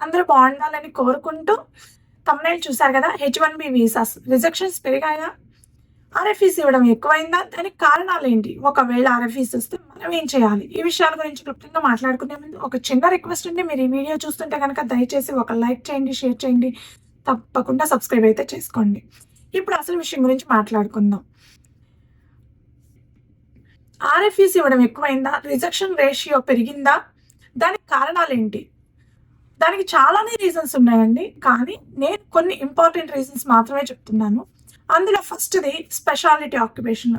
అందరూ బాగుండాలని కోరుకుంటూ thumbnail చూసారు కదా. H1B వీసాస్ రిజెక్షన్స్ పెరిగాయా, ఆర్ఎఫ్ఈస్ ఇవ్వడం ఎక్కువైందా, దానికి కారణాలేంటి, ఒకవేళ ఆర్ఎఫ్ఈస్ వస్తే మనం ఏం చేయాలి, ఈ విషయాల గురించి క్లుప్తంగా మాట్లాడుకునే ముందు ఒక చిన్న రిక్వెస్ట్ ఉంది. మీరు ఈ వీడియో చూస్తుంటే కనుక దయచేసి ఒక లైక్ చేయండి, షేర్ చేయండి, తప్పకుండా సబ్స్క్రైబ్ అయితే చేసుకోండి. ఇప్పుడు అసలు విషయం గురించి మాట్లాడుకుందాం. ఆర్ఎఫ్ఈస్ ఇవ్వడం ఎక్కువైందా, రిజెక్షన్ రేషియో పెరిగిందా, దానికి కారణాలేంటి? దానికి చాలానే రీజన్స్ ఉన్నాయండి, కానీ నేను కొన్ని ఇంపార్టెంట్ రీజన్స్ మాత్రమే చెప్తున్నాను. అందులో ఫస్ట్ది స్పెషాలిటీ ఆక్యుపేషన్.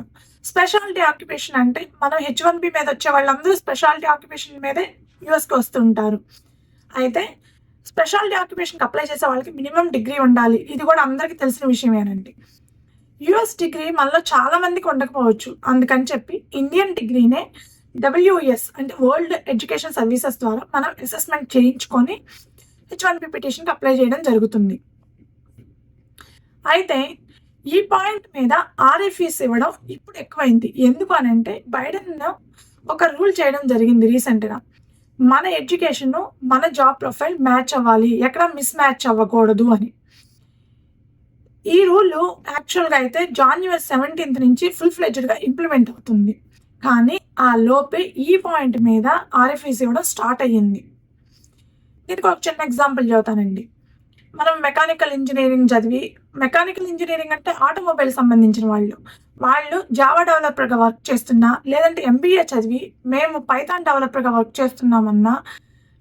స్పెషాలిటీ ఆక్యుపేషన్ అంటే మనం H1B మీద వచ్చే వాళ్ళందరూ స్పెషాలిటీ ఆక్యుపేషన్ మీదే యూఎస్కి వస్తుంటారు. అయితే స్పెషాలిటీ ఆక్యుపేషన్కి అప్లై చేసే వాళ్ళకి మినిమం డిగ్రీ ఉండాలి. ఇది కూడా అందరికీ తెలిసిన విషయమేనండి. యుఎస్ డిగ్రీ మనలో చాలా మందికి ఉండకపోవచ్చు. అందుకని చెప్పి ఇండియన్ డిగ్రీనే WS అంటే వరల్డ్ ఎడ్యుకేషన్ సర్వీసెస్ ద్వారా మనం అసెస్మెంట్ చేయించుకొని H1B పిటిషన్కి అప్లై చేయడం జరుగుతుంది. అయితే ఈ పాయింట్ మీద ఆర్ఎఫ్ఈస్ ఇవ్వడం ఇప్పుడు ఎక్కువైంది. ఎందుకు అని అంటే బైడెన్ ఒక రూల్ చేయడం జరిగింది రీసెంట్గా. మన ఎడ్యుకేషన్ మన జాబ్ ప్రొఫైల్ మ్యాచ్ అవ్వాలి, ఎక్కడ మిస్ మ్యాచ్ అవ్వకూడదు అని. ఈ రూల్ యాక్చువల్గా అయితే January 17th నుంచి ఫుల్ ఫ్లెడ్జ్డ్గా ఇంప్లిమెంట్ అవుతుంది. కానీ ఆ లోపే ఈ పాయింట్ మీద ఆర్ఎఫ్ఈస్ ఇవ్వడం స్టార్ట్ అయ్యింది. దీనికి ఒక చిన్న ఎగ్జాంపుల్ చెబుతానండి. మనం మెకానికల్ ఇంజనీరింగ్ చదివి, మెకానికల్ ఇంజనీరింగ్ అంటే ఆటోమొబైల్ సంబంధించిన వాళ్ళు జావా డెవలపర్గా వర్క్ చేస్తున్నా, లేదంటే MBA చదివి మేము పైథాన్ డెవలపర్గా వర్క్ చేస్తున్నామన్నా,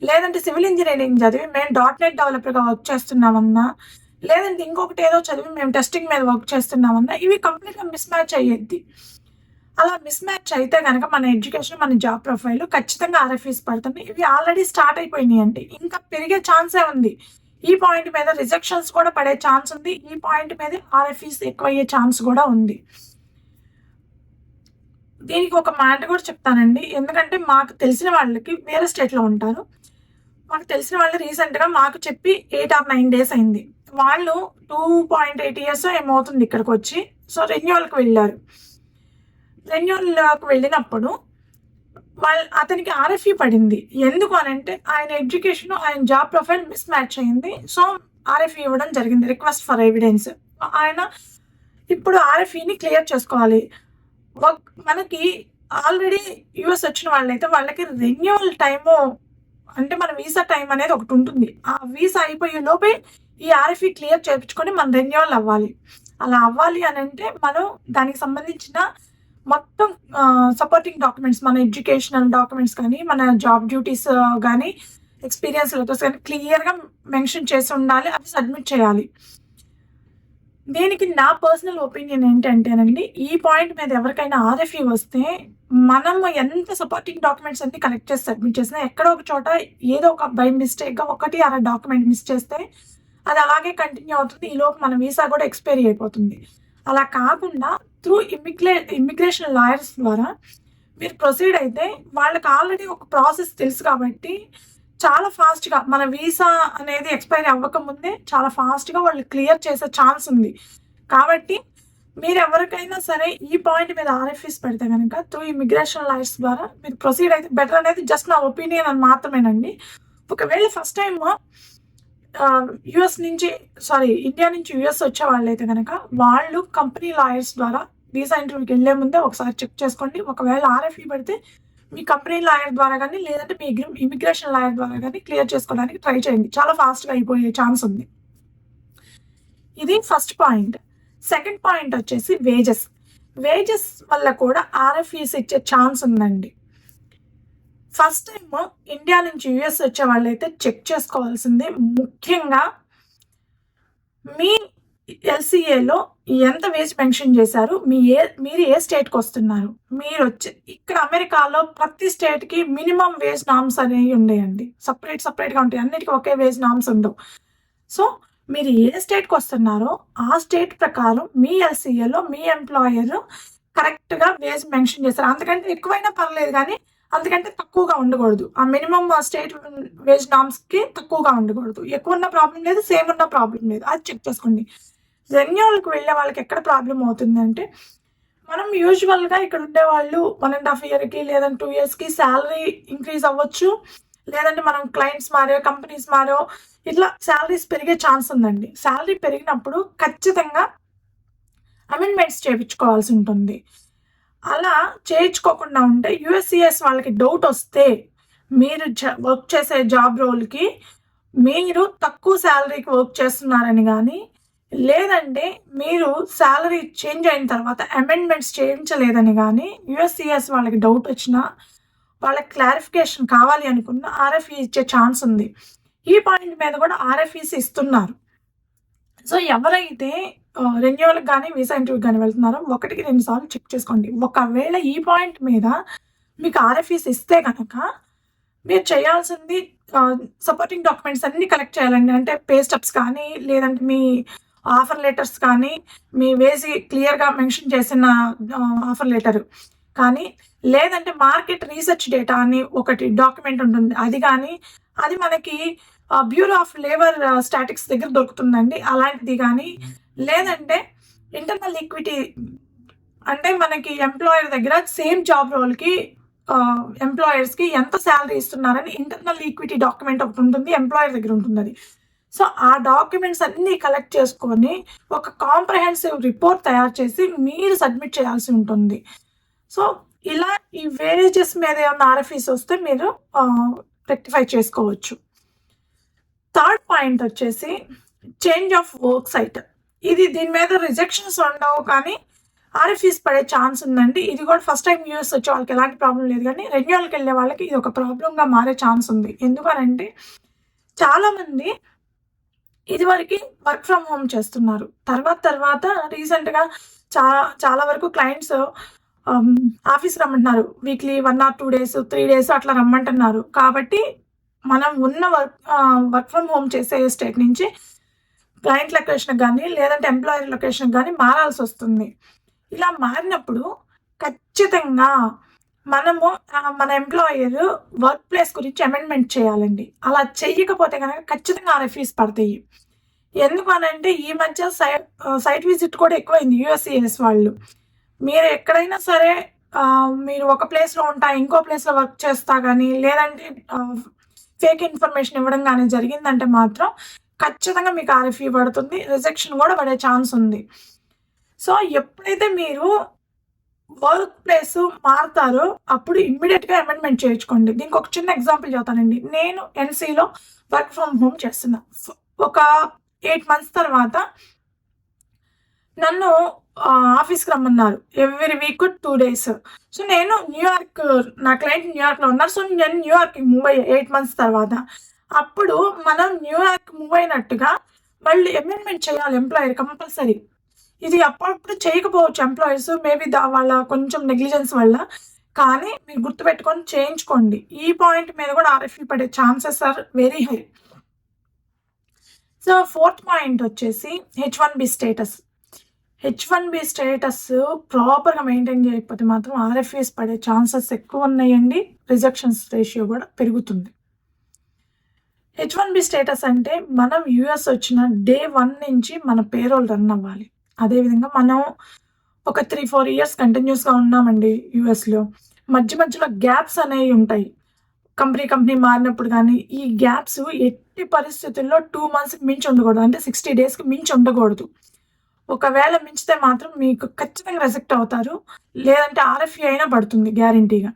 లేదంటే సివిల్ ఇంజనీరింగ్ చదివి మేము .NET డెవలపర్గా వర్క్ చేస్తున్నామన్నా, లేదంటే ఇంకొకటి ఏదో చదివి మేము టెస్టింగ్ మీద వర్క్ చేస్తున్నామన్నా, ఇవి కంప్లీట్గా మిస్ మ్యాచ్ అయ్యేది. అలా మిస్ మ్యాచ్ అయితే కనుక మన ఎడ్యుకేషన్, మన జాబ్ ప్రొఫైల్ ఖచ్చితంగా ఆర్ఎఫ్ఈస్ పడుతుంది. ఇవి ఆల్రెడీ స్టార్ట్ అయిపోయినాయి అంటే ఇంకా పెరిగే ఛాన్సే ఉంది. ఈ పాయింట్ మీద రిజెక్షన్స్ కూడా పడే ఛాన్స్ ఉంది. ఈ పాయింట్ మీద ఆర్ఎఫ్ఈస్ ఎక్కువ అయ్యే ఛాన్స్ కూడా ఉంది. దీనికి ఒక మాట కూడా చెప్తానండి. ఎందుకంటే మాకు తెలిసిన వాళ్ళకి వేరే స్టేట్లో ఉంటారు. మాకు తెలిసిన వాళ్ళు రీసెంట్గా మాకు చెప్పి 8 or 9 days అయింది. వాళ్ళు 2.8 years ఏమవుతుంది ఇక్కడికి వచ్చి. సో రెన్యూవల్కి వెళ్ళారు. రెన్యూవల్కి వెళ్ళినప్పుడు అతనికి ఆర్ఎఫ్ఈ పడింది. ఎందుకు అని అంటే ఆయన ఎడ్యుకేషన్, ఆయన జాబ్ ప్రొఫైల్ మిస్ మ్యాచ్ అయింది. సో ఆర్ఎఫ్ఈ ఇవ్వడం జరిగింది, రిక్వెస్ట్ ఫర్ ఎవిడెన్స్. ఆయన ఇప్పుడు ఆర్ఎఫ్ఈని క్లియర్ చేసుకోవాలి. మనకి ఆల్రెడీ యూఎస్ వచ్చిన వాళ్ళైతే వాళ్ళకి రెన్యూవల్ టైము అంటే మన వీసా టైం అనేది ఒకటి ఉంటుంది. ఆ వీసా అయిపోయే లోపే ఈ ఆర్ఎఫ్ఈ క్లియర్ చేయించుకొని మనం రెన్యూవల్ అవ్వాలి. అలా అవ్వాలి అని అంటే మనం దానికి సంబంధించిన మొత్తం సపోర్టింగ్ డాక్యుమెంట్స్, మన ఎడ్యుకేషనల్ డాక్యుమెంట్స్ కానీ, మన జాబ్ డ్యూటీస్ కానీ, ఎక్స్పీరియన్స్ లెటర్స్ కానీ క్లియర్గా మెన్షన్ చేసి ఉండాలి. అవి సబ్మిట్ చేయాలి. దీనికి నా పర్సనల్ ఒపీనియన్ ఏంటంటేనండి, ఈ పాయింట్ మీద ఎవరికైనా ఆర్ఎఫ్ఈ వస్తే మనం ఎంత సపోర్టింగ్ డాక్యుమెంట్స్ అన్ని కలెక్ట్ చేసి సబ్మిట్ చేసినా ఎక్కడో ఒక చోట ఏదో ఒక బై మిస్టేక్గా 1 or 2 డాక్యుమెంట్ మిస్ చేస్తే అది అలాగే కంటిన్యూ అవుతుంది. ఈలోపు మన వీసా కూడా ఎక్స్పైరీ అయిపోతుంది. అలా కాకుండా త్రూ ఇమిగ్రేషన్ లాయర్స్ ద్వారా మీరు ప్రొసీడ్ అయితే వాళ్ళకి ఆల్రెడీ ఒక ప్రాసెస్ తెలుసు కాబట్టి చాలా ఫాస్ట్గా మన వీసా అనేది ఎక్స్పైరీ అవ్వకముందే చాలా ఫాస్ట్గా వాళ్ళు క్లియర్ చేసే ఛాన్స్ ఉంది. కాబట్టి మీరు ఎవరికైనా సరే ఈ పాయింట్ మీద ఆర్ఎఫ్ఈస్ పెడితే కనుక త్రూ ఇమిగ్రేషన్ లాయర్స్ ద్వారా మీరు ప్రొసీడ్ అయితే బెటర్ అనేది జస్ట్ నా ఒపీనియన్ అని మాత్రమేనండి. ఒకవేళ ఫస్ట్ టైం ఇండియా నుంచి యూఎస్ వచ్చే వాళ్ళైతే కనుక వాళ్ళు కంపెనీ లాయర్స్ ద్వారా వీసా ఇంటర్వ్యూకి వెళ్ళే ముందే ఒకసారి చెక్ చేసుకోండి. ఒకవేళ ఆర్ఎఫ్ఈ పడితే మీ కంపెనీ లాయర్ ద్వారా కానీ, లేదంటే మీ ఇమిగ్రేషన్ లాయర్ ద్వారా కానీ క్లియర్ చేసుకోవడానికి ట్రై చేయండి. చాలా ఫాస్ట్గా అయిపోయే ఛాన్స్ ఉంది. ఇది ఫస్ట్ పాయింట్. సెకండ్ పాయింట్ వచ్చేసి వేజెస్ వల్ల కూడా ఆర్ఎఫ్ఈస్ ఇచ్చే ఛాన్స్ ఉందండి. ఫస్ట్ టైం ఇండియా నుంచి యూఎస్ వచ్చే వాళ్ళైతే చెక్ చేసుకోవాల్సింది ముఖ్యంగా మీ LCAలో ఎంత వేజ్ మెన్షన్ చేశారు, మీరు ఏ స్టేట్కి వస్తున్నారు. మీరు వచ్చి ఇక్కడ అమెరికాలో ప్రతి స్టేట్కి మినిమం వేజ్ నామ్స్ అనేవి ఉండేయండి. సపరేట్గా ఉంటాయి. అన్నిటికీ ఒకే వేజ్ నామ్స్ ఉండవు. సో మీరు ఏ స్టేట్కి వస్తున్నారో ఆ స్టేట్ ప్రకారం మీ LCAలో మీ ఎంప్లాయర్ కరెక్ట్గా వేజ్ మెన్షన్ చేస్తారు. అంతకంటే ఎక్కువైనా పర్లేదు, కానీ అందుకంటే తక్కువగా ఉండకూడదు. ఆ మినిమం స్టేట్ వేజ్ నామ్స్కి తక్కువగా ఉండకూడదు. ఎక్కువ ఉన్న ప్రాబ్లం లేదు, సేమ్ ఉన్న ప్రాబ్లం లేదు. అది చెక్ చేసుకోండి. రెన్యూవల్కి వెళ్ళే వాళ్ళకి ఎక్కడ ప్రాబ్లం అవుతుందంటే, మనం యూజువల్గా ఇక్కడ ఉండేవాళ్ళు 1.5 yearకి లేదా 2 yearsకి శాలరీ ఇంక్రీజ్ అవ్వచ్చు, లేదంటే మనం క్లయింట్స్ మారో, కంపెనీస్ మారో ఇట్లా సాలరీస్ పెరిగే ఛాన్స్ ఉందండి. సాలరీ పెరిగినప్పుడు ఖచ్చితంగా అమెండ్మెంట్స్ చేపించుకోవాల్సి ఉంటుంది. అలా చేయించుకోకుండా ఉంటే యూఎస్‌సీఎస్ వాళ్ళకి డౌట్ వస్తే మీరు వర్క్ చేసే జాబ్ రోల్‌కి మీరు తక్కువ సాలరీకి వర్క్ చేస్తున్నారని గానీ, లేదంటే మీరు సాలరీ చేంజ్ అయిన తర్వాత అమెండ్మెంట్స్ చేయించలేదని గానీ, యూఎస్‌సీఎస్ వాళ్ళకి డౌట్ వచ్చినా, వాళ్ళకి క్లారిఫికేషన్ కావాలి అనుకున్న ఆర్ఎఫ్ఈ ఇచ్చే ఛాన్స్ ఉంది. ఈ పాయింట్ మీద కూడా ఆర్ఎఫ్ఈస్ ఇస్తున్నారు. సో ఎవరైతే రెన్యువల్‌కి గానీ, వీసా ఇంటర్వ్యూకి గానీ వెళ్తున్నారో 1కి 2 సార్లు చెక్ చేసుకోండి. ఒకవేళ ఈ పాయింట్ మీద మీకు ఆర్ఎఫ్ఈస్ ఇస్తే గనక మీరు చేయాల్సింది సపోర్టింగ్ డాక్యుమెంట్స్ అన్నీ కలెక్ట్ చేయాలండి. అంటే పే స్టబ్స్ కానీ, లేదంటే మీ ఆఫర్ లెటర్స్ కానీ, మీ వేసి క్లియర్‌గా మెన్షన్ చేసిన ఆఫర్ లెటర్ కానీ, లేదంటే మార్కెట్ రీసెర్చ్ డేటా అని ఒకటి డాక్యుమెంట్ ఉంటుంది. అది గానీ, అది మనకి బ్యూరో ఆఫ్ లేబర్ స్టాటిక్స్ దగ్గర దొరుకుతుందండి. అలాంటిది గానీ, లేదంటే ఇంటర్నల్ ఈక్విటీ అంటే మనకి ఎంప్లాయర్ దగ్గర సేమ్ జాబ్ రోల్‌కి ఎంప్లాయర్స్‌కి ఎంత సాలరీ ఇస్తున్నారని ఇంటర్నల్ ఈక్విటీ డాక్యుమెంట్ ఒకటి ఉంటుంది. ఎంప్లాయర్ దగ్గర ఉంటుందది. సో, ఆ డాక్యుమెంట్స్ అన్నీ కలెక్ట్ చేసుకొని ఒక కాంప్రహెన్సివ్ రిపోర్ట్ తయారు చేసి మీరు సబ్మిట్ చేయాల్సి ఉంటుంది. సో, ఇలా ఈ వేజెస్ మీద ఏమన్నా ఆర్ఎఫ్ఈస్ వస్తే మీరు రెక్టిఫై చేసుకోవచ్చు. థర్డ్ పాయింట్ వచ్చేసి చేంజ్ ఆఫ్ వర్క్ సైట్. దీని మీద రిజెక్షన్స్ ఉండవు కానీ ఆర్ఎఫ్ఈస్ పడే ఛాన్స్ ఉందండి. ఇది కూడా ఫస్ట్ టైం యూఎస్ వచ్చే వాళ్ళకి ఎలాంటి ప్రాబ్లం లేదు కానీ రెన్యువల్‌కి వెళ్ళే వాళ్ళకి ఇది ఒక ప్రాబ్లమ్‌గా మారే ఛాన్స్ ఉంది. ఎందుకనంటే చాలామంది ఇదివరకి వర్క్ ఫ్రమ్ హోమ్ చేస్తున్నారు. తర్వాత రీసెంట్‌గా చాలా వరకు క్లయింట్స్ ఆఫీస్‌కి రమ్మంటున్నారు. వీక్లీ 1 ఆర్ 2 డేస్, 3 డేస్ అట్లా రమ్మంటున్నారు. కాబట్టి మనం ఉన్న వర్క్ ఫ్రమ్ హోమ్ చేసే స్టేట్ నుంచి క్లయింట్ లొకేషన్‌కి గానీ, లేదంటే ఎంప్లాయర్ లొకేషన్‌కి గానీ మారాల్సొస్తుంది. ఇలా మారినప్పుడు ఖచ్చితంగా మనము మన ఎంప్లాయర్ వర్క్ ప్లేస్ గురించి అమెండ్మెంట్ చేయాలండి. అలా చెయ్యకపోతే గనక ఖచ్చితంగా ఆర్ఎఫ్ఈస్ పడతాయి. ఎందుకు అనంటే ఈ మధ్య సైట్ విజిట్ కూడా ఎక్కువైంది యూఎస్‌సీఎస్ వాళ్ళు. మీరు ఎక్కడైనా సరే మీరు ఒక ప్లేస్‌లో ఉంటా, ఇంకో ప్లేస్‌లో వర్క్ చేస్తా గానీ, లేదంటే ఫేక్ ఇన్ఫర్మేషన్ ఇవ్వడం గానీ జరిగిందంటే మాత్రం ఖచ్చితంగా మీకు ఆర్ఎఫ్ఈ పడుతుంది. రిజెక్షన్ కూడా పడే ఛాన్స్ ఉంది. సో, ఎప్పుడైతే మీరు వర్క్ ప్లేస్ మారుతారో అప్పుడు ఇమ్మీడియేట్‌గా అమెండ్మెంట్ చేయించుకోండి. దీనికి ఒక చిన్న ఎగ్జాంపుల్ చెప్తానండి. నేను ఎన్‌సీలో వర్క్ ఫ్రమ్ హోమ్ చేస్తున్నా. ఒక 8 మంత్స్ తర్వాత నన్ను ఆఫీస్‌కి రమ్మన్నారు. Every week 2 days. సో, నేను న్యూయార్క్, నా క్లయింట్ న్యూయార్క్‌లో ఉన్నారు. సో, నేను న్యూయార్క్‌కి మూవ్ అయ్యా 8 మంత్స్ తర్వాత. అప్పుడు మనం న్యూయార్క్ మూవ్ అయినట్టుగా మళ్ళీ అమెండ్మెంట్ చేయాలి ఎంప్లాయర్ కంపల్సరీ. ఇది అప్పుడప్పుడు చేయకపోవచ్చు ఎంప్లాయర్స్ మేబీ వాళ్ళ కొంచెం నెగ్లిజెన్స్ వల్ల. కానీ మీరు గుర్తుపెట్టుకొని చేయించుకోండి. ఈ పాయింట్ మీద కూడా ఆర్ఎఫ్ఈ పడే chances are very high. So, fourth point వచ్చేసి హెచ్-1బీ స్టేటస్. హెచ్-1బీ స్టేటస్ ప్రాపర్‌గా మెయింటైన్ చేయకపోతే మాత్రం ఆర్ఎఫ్ఈస్ పడే ఛాన్సెస్ ఎక్కువ ఉన్నాయండి. రిజెక్షన్స్ రేషియో కూడా పెరుగుతుంది. హెచ్-1బీ స్టేటస్ అంటే మనం యూఎస్ వచ్చిన డే 1 నుంచి మన పేరోల్ రన్ అవ్వాలి. అదేవిధంగా మనం ఒక 3-4 ఇయర్స్ కంటిన్యూస్‌గా ఉన్నామండి యూఎస్‌లో. మధ్యలో గ్యాప్స్ అనేవి ఉంటాయి. కంపెనీ మారినప్పుడు కానీ ఈ గ్యాప్స్ ఎట్టి పరిస్థితుల్లో 2 మంత్స్‌కి మించి ఉండకూడదు. అంటే 60 డేస్‌కి మించి ఉండకూడదు. ఒకవేళ మించితే మాత్రం మీకు ఖచ్చితంగా రిజెక్ట్ అవుతారు. లేదంటే ఆర్ఎఫ్ఈ అయినా పడుతుంది గ్యారంటీగా.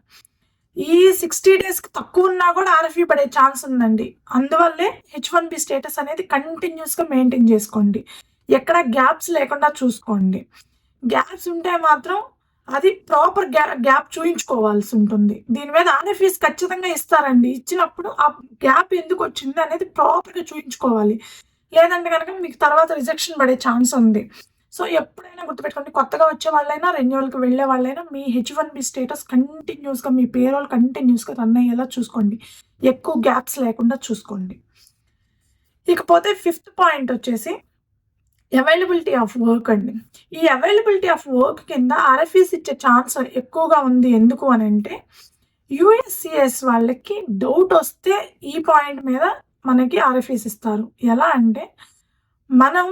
ఈ 60 డేస్‌కి తక్కువ ఉన్నా కూడా ఆర్ఎఫ్ఈ పడే ఛాన్స్ ఉందండి. అందువల్లే హెచ్-1బీ స్టేటస్ అనేది కంటిన్యూస్‌గా మెయింటైన్ చేసుకోండి. ఎక్కడ గ్యాప్స్ లేకుండా చూసుకోండి. గ్యాప్స్ ఉంటే మాత్రం అది ప్రాపర్ గ్యాప్ చూయించుకోవాల్సి ఉంటుంది. దీని మీద ఆర్ఎఫ్ఈస్ ఖచ్చితంగా ఇస్తారండి. ఇచ్చినప్పుడు ఆ గ్యాప్ ఎందుకు వచ్చింది అనేది ప్రాపర్‌గా చూయించుకోవాలి. లేదంటే గనక మీకు తర్వాత రిజెక్షన్ పడే ఛాన్స్ ఉంది. సో, ఎప్పుడైనా గుర్తుపెట్టుకోండి. కొత్తగా వచ్చే వాళ్ళైనా, రెన్యువల్‌కి వెళ్ళే వాళ్ళైనా మీ హెచ్-1బీ స్టేటస్ కంటిన్యూస్‌గా మీ పేరోల్ కంటిన్యూస్‌గా రన్ అయ్యేలా చూసుకోండి. ఎక్కువ గ్యాప్స్ లేకుండా చూసుకోండి. ఇకపోతే ఫిఫ్త్ పాయింట్ వచ్చేసి అవైలబిలిటీ ఆఫ్ వర్క్ అండి. ఈ అవైలబిలిటీ ఆఫ్ వర్క్ కింద ఆర్ఎఫ్ఈస్ ఇచ్చే ఛాన్స్ ఎక్కువగా ఉంది. ఎందుకు అనంటే యూఎస్‌సీఎస్ వాళ్ళకి డౌట్ వస్తే ఈ పాయింట్ మీద మనకి ఆర్ఎఫ్ఈస్ ఇస్తారు. ఎలా అంటే మనం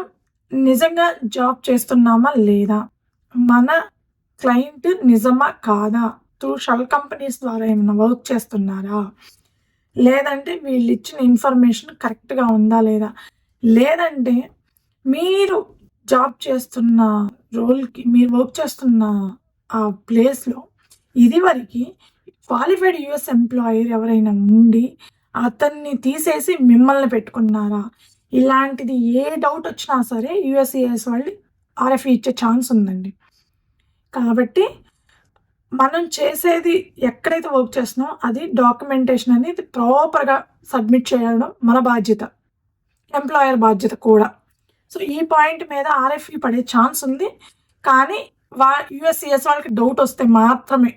నిజంగా జాబ్ చేస్తున్నామా లేదా? మన క్లయింట్ నిజమా కాదా? త్రూ షెల్ కంపెనీస్ ద్వారా ఏమైనా వర్క్ చేస్తున్నారా? లేదంటే వీళ్ళు ఇచ్చిన ఇన్ఫర్మేషన్ కరెక్ట్గా ఉందా లేదా, లేదంటే మీరు జాబ్ చేస్తున్న రోల్కి, మీరు వర్క్ చేస్తున్న ఆ ప్లేస్లో ఇదివరకు క్వాలిఫైడ్ యూఎస్ ఎంప్లాయర్ ఎవరైనా ఉండి అతన్ని తీసేసి మిమ్మల్ని పెట్టుకున్నారా, ఇలాంటిది ఏ డౌట్ వచ్చినా సరే యూఎస్సిఎస్ వాళ్ళు ఆర్ఎఫ్ఈ ఇచ్చే ఛాన్స్ ఉందండి. కాబట్టి మనం చేసేది ఎక్కడైతే వర్క్ చేస్తున్నామో అది డాక్యుమెంటేషన్ అనేది ప్రాపర్గా సబ్మిట్ చేయడం మన బాధ్యత, ఎంప్లాయర్ బాధ్యత కూడా. సో ఈ పాయింట్ మీద ఆర్ఎఫ్ఈ పడే ఛాన్స్ ఉంది, కానీ యూఎస్సిఎస్ వాళ్ళకి డౌట్ వస్తే మాత్రమే.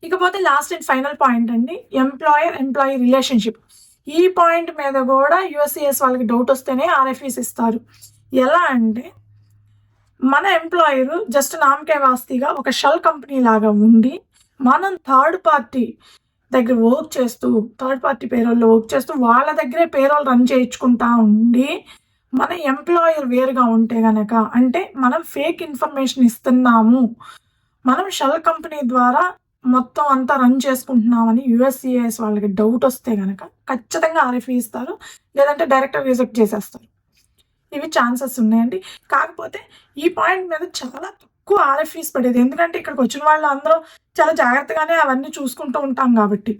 ఇకపోతే లాస్ట్ అండ్ ఫైనల్ పాయింట్ అండి, ఎంప్లాయీ రిలేషన్షిప్. ఈ పాయింట్ మీద కూడా యూఎస్సిఎస్ వాళ్ళకి డౌట్ వస్తేనే ఆర్ఎఫ్ఈస్ ఇస్తారు. ఎలా అంటే మన ఎంప్లాయరు జస్ట్ నామకే వాస్తీగా ఒక షెల్ కంపెనీ లాగా ఉండి మనం థర్డ్ పార్టీ దగ్గర వర్క్ చేస్తూ, థర్డ్ పార్టీ పేరోల్లో వర్క్ చేస్తూ వాళ్ళ దగ్గరే పేరోల్ రన్ చేయించుకుంటా ఉండి మన ఎంప్లాయర్ వేరుగా ఉంటే గనక, అంటే మనం ఫేక్ ఇన్ఫర్మేషన్ ఇస్తున్నాము, మనం షెల్ కంపెనీ ద్వారా మొత్తం అంతా రన్ చేసుకుంటున్నామని యూఎస్సిఎస్ వాళ్ళకి డౌట్ వస్తే కనుక ఖచ్చితంగా ఆర్ఎఫ్ఈ ఇస్తారు, లేదంటే డైరెక్ట్గా రిజెక్ట్ చేసేస్తారు. ఇవి ఛాన్సెస్ ఉన్నాయండి. కాకపోతే ఈ పాయింట్ మీద చాలా తక్కువ ఆర్ఎఫ్ఈస్ పడేది, ఎందుకంటే ఇక్కడికి వచ్చిన వాళ్ళు అందరూ చాలా జాగ్రత్తగానే అవన్నీ చూసుకుంటూ ఉంటాం కాబట్టి.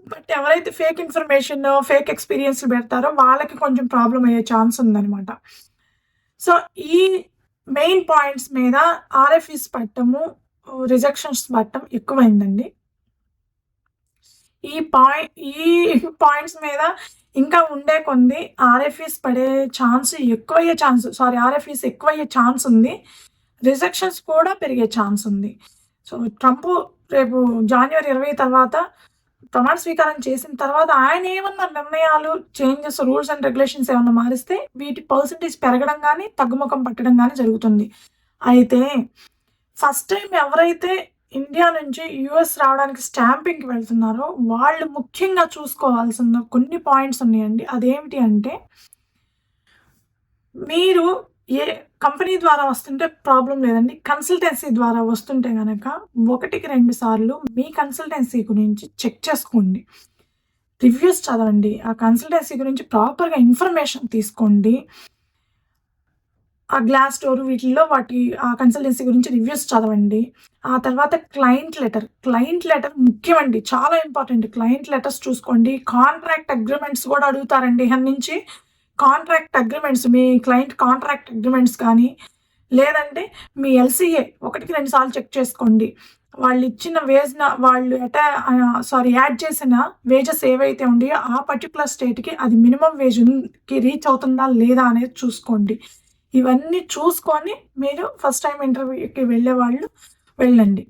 బట్ ఎవరైతే ఫేక్ ఇన్ఫర్మేషన్, ఫేక్ ఎక్స్పీరియన్స్ పెడతారో వాళ్ళకి కొంచెం ప్రాబ్లం అయ్యే ఛాన్స్ ఉందనమాట. సో ఈ మెయిన్ పాయింట్స్ మీద ఆర్ఎఫ్ఈస్ పట్టము, రిజెక్షన్స్ పట్టడం ఎక్కువైందండి. ఈ పాయింట్స్ మీద ఇంకా ఉండే కొన్ని ఆర్ఎఫ్ఈస్ పడే ఛాన్స్ ఆర్ఎఫ్ఈస్ ఎక్కువయ్యే ఛాన్స్ ఉంది, రిజెక్షన్స్ కూడా పెరిగే ఛాన్స్ ఉంది. సో ట్రంప్ రేపు జనవరి 20 తర్వాత ప్రమాణ స్వీకారం చేసిన తర్వాత ఆయన ఏమన్నా నిర్ణయాలు, చేంజెస్, రూల్స్ అండ్ రెగ్యులేషన్స్ ఏమన్నా మారిస్తే వీటి పర్సంటేజ్ పెరగడం కానీ తగ్గుముఖం పట్టడం కానీ జరుగుతుంది. అయితే ఫస్ట్ టైం ఎవరైతే ఇండియా నుంచి యూఎస్ రావడానికి స్టాంపింగ్కి వెళ్తున్నారో వాళ్ళు ముఖ్యంగా చూసుకోవాల్సిన కొన్ని పాయింట్స్ ఉన్నాయండి. అదేమిటి అంటే, మీరు ఏ కంపెనీ ద్వారా వస్తుంటే ప్రాబ్లం లేదండి, కన్సల్టెన్సీ ద్వారా వస్తుంటే కనుక 1-2 సార్లు మీ కన్సల్టెన్సీ గురించి చెక్ చేసుకోండి, రివ్యూస్ చదవండి, ఆ కన్సల్టెన్సీ గురించి ప్రాపర్గా ఇన్ఫర్మేషన్ తీసుకోండి. ఆ గ్లాస్ డోర్ వీటిల్లో ఆ కన్సల్టెన్సీ గురించి రివ్యూస్ చదవండి. ఆ తర్వాత క్లయింట్ లెటర్ ముఖ్యమండి, చాలా ఇంపార్టెంట్. క్లయింట్ లెటర్స్ చూసుకోండి. కాంట్రాక్ట్ అగ్రిమెంట్స్ కూడా అడుగుతారండి ఇక్కడి నుంచి. కాంట్రాక్ట్ అగ్రిమెంట్స్, మీ క్లయింట్ కాంట్రాక్ట్ అగ్రిమెంట్స్ కానీ, లేదంటే మీ ఎల్సీఏ 1-2 సార్లు చెక్ చేసుకోండి. వాళ్ళు ఇచ్చిన యాడ్ చేసిన వేజెస్ ఏవైతే ఉన్నాయో ఆ పర్టికులర్ స్టేట్కి అది మినిమం వేజ్కి రీచ్ అవుతుందా లేదా అనేది చూసుకోండి. ఇవన్నీ చూసుకొని మీరు ఫస్ట్ టైం ఇంటర్వ్యూకి వెళ్ళండి.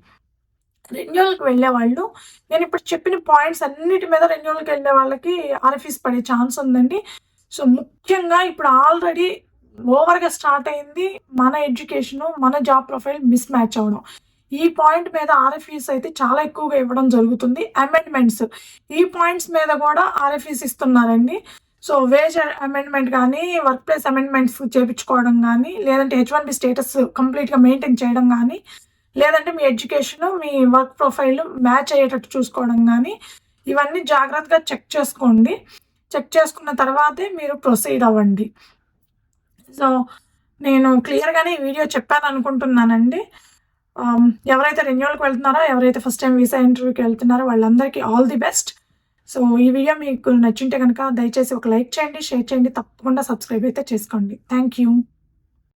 రెన్యూవల్కి వెళ్ళేవాళ్ళు, నేను ఇప్పుడు చెప్పిన పాయింట్స్ అన్నిటి మీద రెన్యూవల్కి వెళ్ళే వాళ్ళకి ఆర్ఎఫ్ఈస్ పడే ఛాన్స్ ఉందండి. సో ముఖ్యంగా ఇప్పుడు ఆల్రెడీ ఓవర్గా స్టార్ట్ అయింది మన ఎడ్యుకేషను, మన జాబ్ ప్రొఫైల్ మిస్ మ్యాచ్ అవ్వడం. ఈ పాయింట్ మీద ఆర్ఎఫ్ఈస్ అయితే చాలా ఎక్కువగా ఇవ్వడం జరుగుతుంది. అమెండ్మెంట్స్, ఈ పాయింట్స్ మీద కూడా ఆర్ఎఫ్ఈస్ ఇస్తున్నారండి. సో వేజ్ అమెండ్మెంట్ కానీ, వర్క్ ప్లేస్ అమెండ్మెంట్స్ చేయించుకోవడం కానీ, లేదంటే H1B స్టేటస్ కంప్లీట్గా మెయింటైన్ చేయడం కానీ, లేదంటే మీ ఎడ్యుకేషన్, మీ వర్క్ ప్రొఫైల్ మ్యాచ్ అయ్యేటట్టు చూసుకోవడం కానీ, ఇవన్నీ జాగ్రత్తగా చెక్ చేసుకోండి. చెక్ చేసుకున్న తర్వాతే మీరు ప్రొసీడ్ అవ్వండి. సో నేను క్లియర్గానే ఈ వీడియో చెప్పాను అనుకుంటున్నానండి. ఎవరైతే రెన్యూవల్కి వెళ్తున్నారో, ఎవరైతే ఫస్ట్ టైం వీసా ఇంటర్వ్యూకి వెళ్తున్నారో వాళ్ళందరికీ ఆల్ ది బెస్ట్. సో ఈ వీడియో మీకు నచ్చింటే కనుక దయచేసి ఒక లైక్ చేయండి, షేర్ చేయండి, తప్పకుండా సబ్స్క్రైబ్ అయితే చేసుకోండి. Thank you.